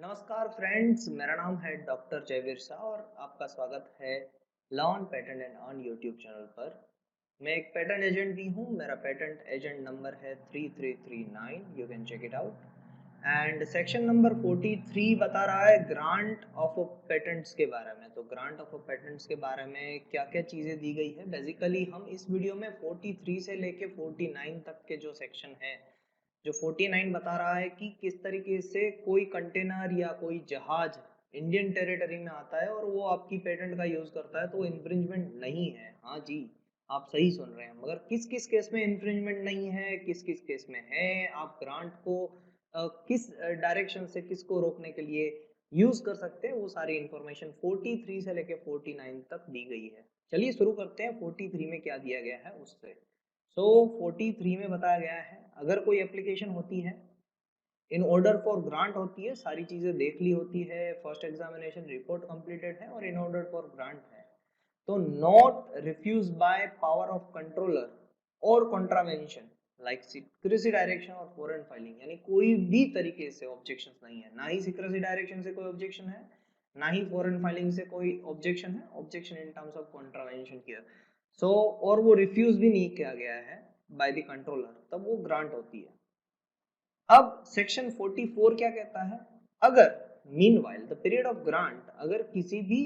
नमस्कार फ्रेंड्स, मेरा नाम है डॉक्टर जयवीर शाह और आपका स्वागत है learn pattern and earn YouTube channel पर। मैं एक पैटर्न एजेंट भी हूँ। मेरा पैटर्न एजेंट नंबर है 3339, you can check it out. And section number 43 बता रहा है ग्रांट ऑफ पेटेंट्स के बारे में। तो ग्रांट ऑफ पेटेंट्स के बारे में क्या क्या चीज़ें दी गई है, बेसिकली हम इस वीडियो में 43 से लेके 49 तक के जो सेक्शन है, जो 49 बता रहा है कि किस तरीके से कोई कंटेनर या कोई जहाज इंडियन टेरिटरी में आता है और वो आपकी पेटेंट का यूज करता है, तो वो इन्फ्रिंजमेंट नहीं है। हाँ जी, आप सही सुन रहे हैं। मगर किस किस केस में इन्फ्रिंजमेंट नहीं है, किस किस केस में है, आप ग्रांट को किस डायरेक्शन से किसको रोकने के लिए यूज कर सकते हैं, वो सारी इंफॉर्मेशन 43 से लेके 49 तक दी गई है। चलिए शुरू करते हैं 43 में क्या दिया गया है उससे। सो 43 में बताया गया है, अगर कोई एप्लीकेशन होती है, इन ऑर्डर फॉर ग्रांट होती है, सारी चीजें देख ली होती है, फर्स्ट एग्जामिनेशन रिपोर्ट कंप्लीटेड है और इन ऑर्डर फॉर ग्रांट है, तो not refuse by power of controller और कॉन्ट्रावेंशन लाइक सीक्रेसी डायरेक्शन और फॉरेन फाइलिंग, यानी कोई भी तरीके से ऑब्जेक्शन नहीं है। ना ही सीक्रेसी डायरेक्शन से कोई ऑब्जेक्शन है, ना ही फॉरेन फाइलिंग से कोई ऑब्जेक्शन है। Objection in terms of contravention किया सो और वो रिफ्यूज भी नहीं किया गया है बाय द कंट्रोलर, तब वो ग्रांट होती है। अब सेक्शन 44 क्या कहता है, अगर meanwhile the period of grant, अगर किसी भी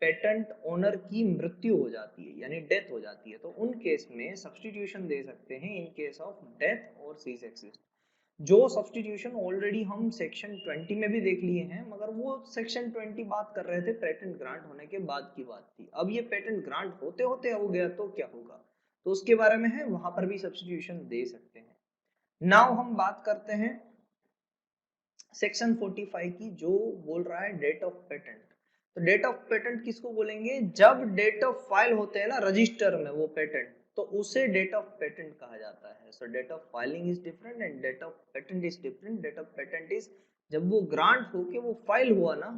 पेटेंट ओनर की मृत्यु हो जाती है यानी डेथ हो जाती है, तो उन केस में सब्स्टिट्यूशन दे सकते हैं इन केस ऑफ डेथ और सीज एक्सिस्ट। जो सब्स्टिट्यूशन ऑलरेडी हम सेक्शन 20 में भी देख लिए हैं, मगर वो सेक्शन 20 बात कर रहे थे पेटेंट ग्रांट होने के बाद की बात थी। अब ये पेटेंट ग्रांट होते होते हो गया तो क्या होगा, तो उसके बारे में है, वहां पर भी सब्स्टिट्यूशन दे सकते हैं। नाउ हम बात करते हैं सेक्शन 45 की, जो बोल रहा है डेट ऑफ पेटेंट। तो डेट ऑफ पेटेंट किसको बोलेंगे, जब डेट ऑफ फाइल होते हैं ना रजिस्टर में वो पेटेंट, तो उसे डेट ऑफ पेटेंट कहा जाता है। So date of filing is different and date of patent is different. Date of patent is जब वो ग्रांट होके वो फाइल हुआ ना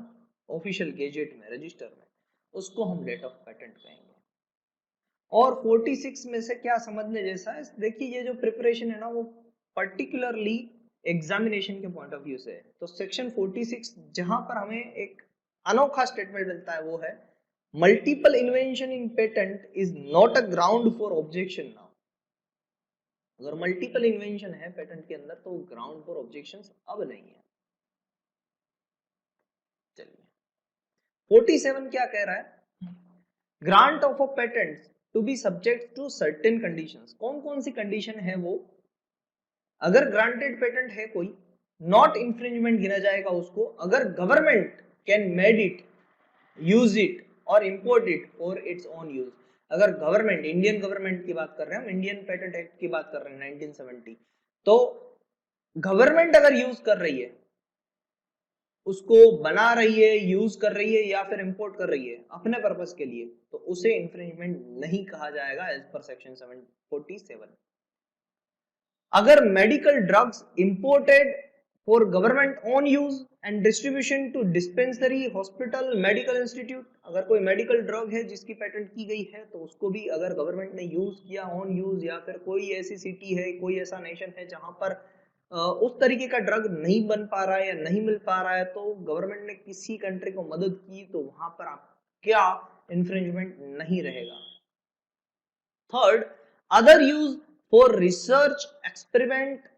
ऑफिशियल गेजेट में, रजिस्टर में, उसको हम डेट ऑफ पेटेंट कहेंगे। और 46 में से क्या समझने जैसा है, देखिए ये जो प्रिपरेशन है ना, वो पर्टिकुलरली एग्जामिनेशन के पॉइंट ऑफ व्यू से है। तो सेक्शन 46 जहां पर हमें एक अनोखा स्टेटमेंट मिलता है वो है, multiple invention in patent is not a ground for objection. Now अगर मल्टीपल इन्वेंशन है पेटेंट के अंदर, तो ग्राउंड फॉर ऑब्जेक्शन अब नहीं है। चलिए 47 क्या कह रहा है, grant of a patent to be subject to certain conditions. कौन कौन सी कंडीशन है वो, अगर ग्रांटेड पेटेंट है कोई, नॉट इंफ्रिंजमेंट गिना जाएगा उसको अगर government can made it, use it और import it for its own use. अगर गवर्नमेंट, इंडियन गवर्नमेंट की बात कर रहे हैं हम, इंडियन पेटेंट एक्ट की बात कर रहे हैं 1970, तो गवर्नमेंट अगर यूज कर रही है, उसको बना रही है, यूज कर रही है या फिर इंपोर्ट कर रही है अपने पर्पस के लिए, तो उसे इंफ्रिंजमेंट नहीं कहा जाएगा एज पर सेक्शन 747। अगर medical drugs imported for government own use and distribution to dispensary, hospital, medical institute, अगर कोई मेडिकल ड्रग है जिसकी पेटेंट की गई है, तो उसको भी अगर गवर्नमेंट ने यूज किया ऑन यूज, या फिर कोई ऐसी सिटी है, कोई ऐसा नेशन है जहां पर उस तरीके का ड्रग नहीं बन पा रहा है या नहीं मिल पा रहा है, तो गवर्नमेंट ने किसी कंट्री को मदद की, तो वहां पर आप क्या इंफ्रिंजमेंट नहीं रहेगा। Third, other use for research, experiment,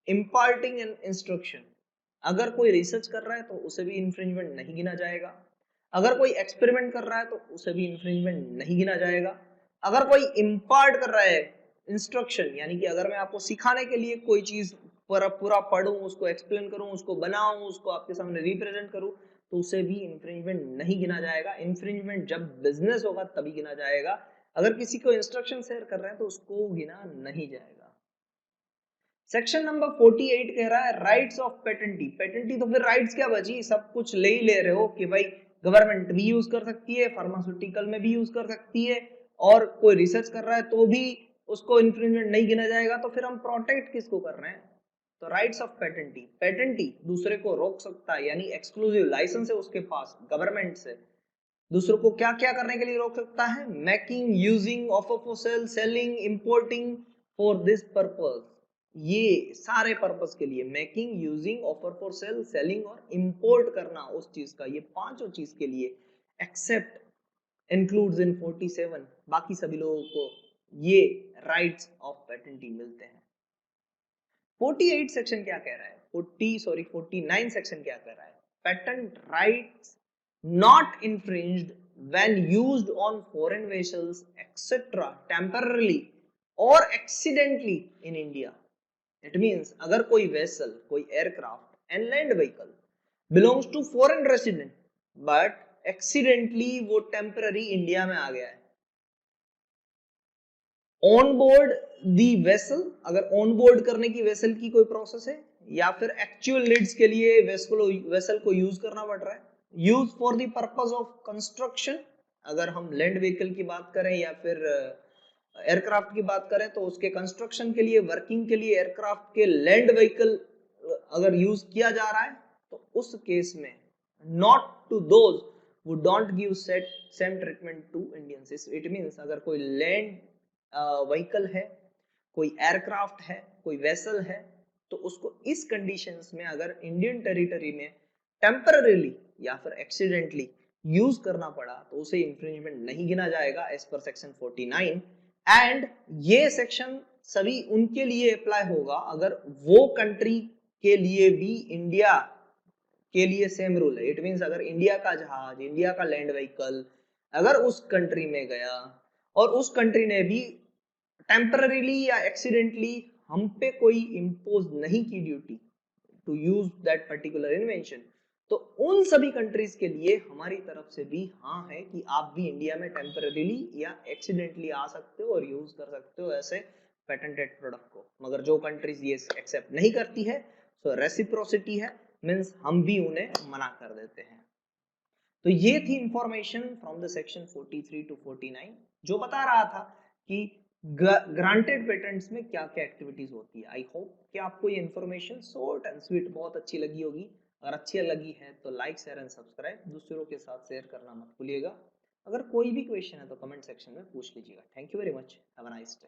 imparting and instruction. अगर कोई रिसर्च कर रहा है तो उसे भी इंफ्रिंजमेंट नहीं गिना जाएगा। अगर कोई एक्सपेरिमेंट कर रहा है तो उसे भी इंफ्रिंजमेंट नहीं गिना जाएगा। अगर कोई इम्पार्ट कर रहा है, इंस्ट्रक्शन, यानी कि अगर मैं आपको सिखाने के लिए कोई चीज पूरा पढ़ूं, उसको एक्सप्लेन करूं, उसको बनाऊं, उसको आपके सामने रिप्रेजेंट करूं, तो उसे भी इंफ्रिंजमेंट नहीं गिना जाएगा। इंफ्रिंजमेंट जब बिजनेस होगा तभी गिना जाएगा। अगर किसी को इंस्ट्रक्शन शेयर कर रहे हैं तो उसको गिना नहीं जाएगा। सेक्शन नंबर 48 कह रहा है राइट्स ऑफ पेटेंटी। पेटेंटी तो फिर राइट्स क्या बची, सब कुछ ले ही ले रहे हो कि भाई गवर्नमेंट भी यूज कर सकती है, फार्मास्यूटिकल में भी यूज कर सकती है, और कोई रिसर्च कर रहा है तो भी उसको इंफ्रिंजमेंट नहीं गिना जाएगा, तो फिर हम प्रोटेक्ट किसको कर रहे हैं। तो राइट्स ऑफ पेटेंटी, पेटेंटी दूसरे को रोक सकता है, यानी एक्सक्लूसिव लाइसेंस है उसके पास गवर्नमेंट से, दूसरों को क्या क्या करने के लिए रोक सकता है, making, using, offer for sale, selling, importing for this purpose, ये सारे पर्पस के लिए, making, using, offer for sale, selling और इंपोर्ट करना उस चीज का, ये पांचों चीज के लिए एक्सेप्ट इंक्लूड्स इन 47, बाकी सभी लोगों को ये राइट्स ऑफ पेटेंटी मिलते हैं। 48 सेक्शन क्या कह रहा है, 49 सेक्शन क्या कह रहा है, patent rights not infringed when used on foreign vessels etc temporarily or accidentally in India. It means अगर कोई vessel, कोई aircraft and land vehicle belongs to foreign resident but accidentally वो temporary India में आ गया है, ऑन बोर्ड दी वेसल, अगर on board करने की वेसल की कोई प्रोसेस है या फिर एक्चुअल नीड्स के लिए वेसल को यूज करना पड़ रहा है, use for the purpose of construction, अगर हम लैंड व्हीकल की बात करें या फिर एयरक्राफ्ट की बात करें तो उसके कंस्ट्रक्शन के लिए, वर्किंग के लिए एयरक्राफ्ट के लैंड व्हीकल अगर यूज किया जा रहा है तो उस केस में not to those who don't give same treatment to Indians. It means अगर कोई लैंड व्हीकल है, कोई एयरक्राफ्ट है, कोई वेसल है, तो उसको इस कंडीशंस में अगर इंडियन टेरिटरी में टेम्पररीली या फिर एक्सीडेंटली यूज करना पड़ा तो उसे इंफ्रिंजमेंट नहीं गिना जाएगा एज पर सेक्शन 49। एंड ये सेक्शन सभी उनके लिए अप्लाई होगा अगर वो कंट्री के लिए भी इंडिया के लिए सेम रूल है। इट मींस अगर इंडिया का जहाज, इंडिया का लैंड व्हीकल अगर उस कंट्री में गया और उस कंट्री ने भी टेम्पररीली या एक्सीडेंटली हम पे कोई इम्पोज नहीं की duty to use that particular invention, तो उन सभी कंट्रीज के लिए हमारी तरफ से भी हाँ है कि आप भी इंडिया में टेम्पररीली या एक्सीडेंटली आ सकते हो और यूज कर सकते हो ऐसे पेटेंटेड प्रोडक्ट को। मगर जो कंट्रीज ये एक्सेप्ट नहीं करती है तो रेसिप्रोसिटी है, मींस हम भी उन्हें मना कर देते हैं। तो ये थी information from the section 43 to 49 जो बता रहा था कि ग्रांटेड पेटेंट्स में क्या क्या एक्टिविटीज होती है। आई होप कि आपको ये इन्फॉर्मेशन शॉर्ट एंड स्वीट बहुत अच्छी लगी होगी। अगर अच्छी लगी है तो लाइक, शेयर एंड सब्सक्राइब दूसरों के साथ शेयर करना मत भूलिएगा। अगर कोई भी क्वेश्चन है तो कमेंट सेक्शन में पूछ लीजिएगा। Thank you very much, have a nice day.